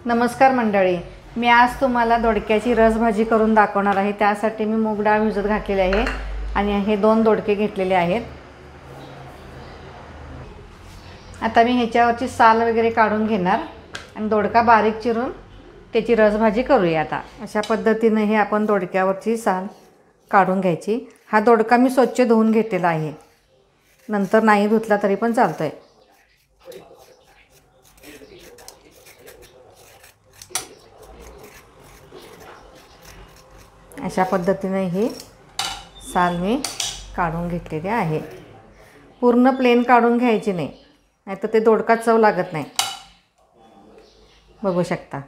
नमस्कार मंडळी, मी आज तुम्हाला दोडक्याची रसभाजी करून दाखवणार आहे। त्यासाठी मी मूग डाळ भिजत घातलेली आहे आणि हे 2 दोडके घेतलेले आहेत। आता मी ह्याच्यावरची साल वगैरे काढून घेणार आणि दोडका बारीक चिरून त्याची रसभाजी करूया। आता अशा पद्धतीने हे आपण दोडक्यावरची साल काढून घ्यायची। हा दोडका मी स्वच्छ धुवून घेतलेला आहे, नंतर नाही धुतला तरी पण चालतोय। अशा पद्धतीने ही साल मी काढून घेतलेली आहे। पूर्ण प्लेन काढून घ्यायची नाही, नाहीतर ते दोडका चव लागत नाही। बघू शकता,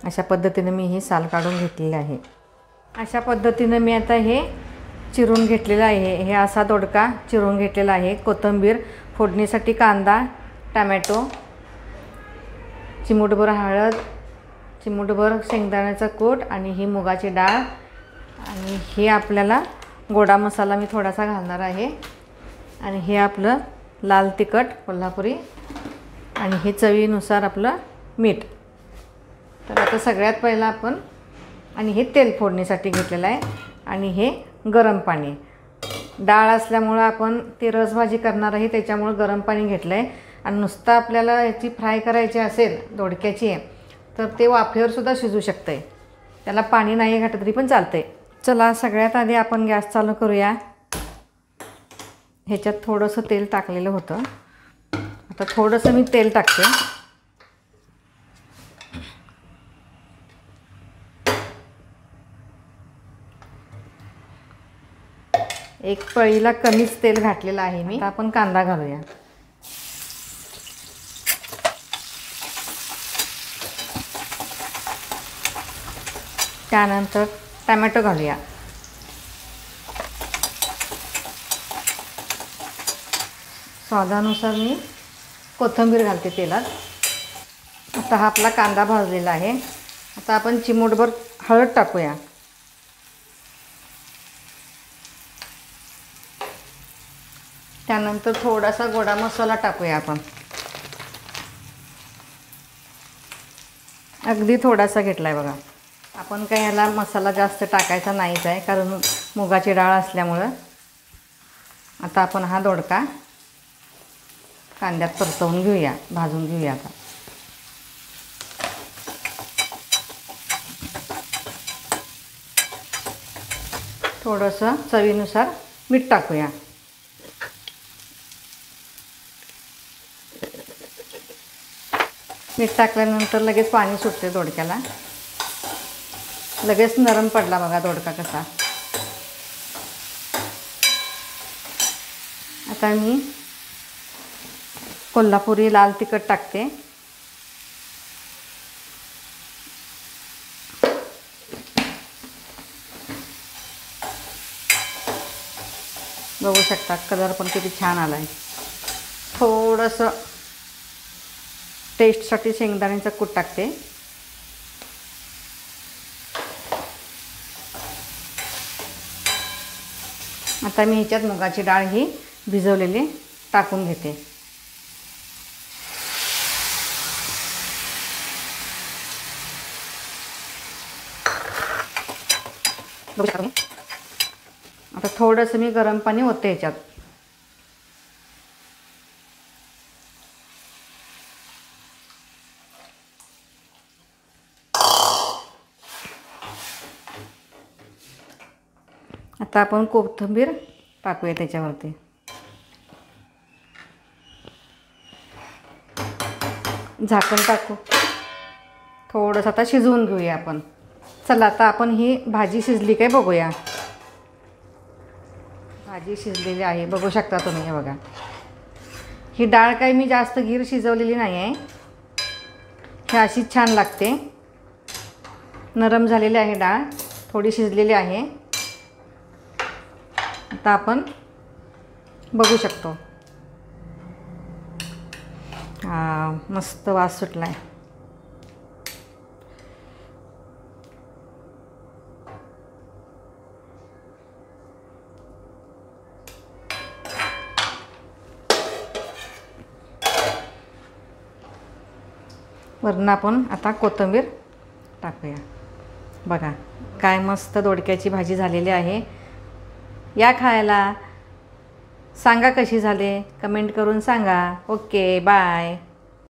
अशा पद्धतीने मी ही साल काढून घेतलेली आहे। अशा पद्धतीने मी आता हे चिरून घेतलेलं आहे। हे असा दोडका चिरून घेतलेला आहे। कोथिंबीर, फोडणीसाठी कांदा, टोमॅटो, चिमूटभर हळद, चिमूटभर शेंगदाण्याचा कूट आणि ही मुगाची डाळ आणि हे आपल्याला गोडा मसाला मी थोडासा घालणार आहे आणि हे आपलं लाल तिखट कोल्हापुरी आणि हे चवीनुसार आपलं मीठ। तर आता सगळ्यात पहिला आपण आणि हे तेल फोडणीसाठी घेतलेलं आहे आणि हे गरम पाणी। डाळ असल्यामुळे आपण ती रसभाजी करणार आहे, त्याच्यामुळे गरम पाणी घेतलं आहे। आणि नुसतं आपल्याला याची फ्राय करायची असेल दोडक्याची तर ते वाफेवर सुद्धा शिजू शकते, त्याला पाणी नाही घातलं तरी पण चालते। चला सगळ्यात आधी आपण गॅस चालू करूया। ह्याच्यात थोडंसं तेल टाकलेलं होतं, आता थोडंसं मी तेल टाकते। एक पळीला कमीच तेल घातलेलं आहे मी। आता आपण कांदा घालूया। त्यानंतर टोमॅटो घालूया। स्वादानुसार मी कोथिंबीर घालते तेलात। आता हा आपला कांदा भाजलेला आहे। आता आपण चिमूटभर हळद टाकूया। त्यानंतर थोडासा गोडा मसाला टाकूया आपण, अगदी थोडासा घेतलाय बघा। आपण काही याला मसाला जास्त टाकायचा नाहीच आहे, कारण मुगाची डाळ असल्यामुळं। आता आपण हा दोडका कांद्यात परतवून घेऊया, भाजून घेऊया। आता थोडंसं चवीनुसार मीठ टाकूया। मीठ टाकल्यानंतर लगेच पाणी सुटते दोडक्याला, लगेच नरम पडला बघा दोडका कसा। आता मी कोल्हापुरी लाल तिखट टाकते। बघू शकता कलर पण किती छान आलाय। थोडंसं टेस्टसाठी शेंगदाण्याचं कूट टाकते। आता मी ह्याच्यात मुगाची डाळ ही भिजवलेली टाकून घेते। आता थोडंसं मी गरम पाणी ओतते ह्याच्यात। आता आपण कोथिंबीर टाकूया त्याच्यावरती। झाकण टाकू, थोडंसं आता शिजवून घेऊया आपण। चला आता आपण ही भाजी शिजली काय बघूया। भाजी शिजलेली आहे, बघू शकता तुम्ही। हे बघा, ही डाळ काही मी जास्त गीर शिजवलेली नाही आहे, ही अशीच छान लागते। नरम झालेली आहे डाळ, थोडी शिजलेली आहे। आता आपण बघू शकतो, मस्त वास सुटलाय। वरून आपण आता कोथिंबीर टाकूया. बघा काय मस्त दोडक्याची भाजी झालेली आहे. या खायला. सांगा कशी झाले, कमेंट करून सांगा. Okay bye.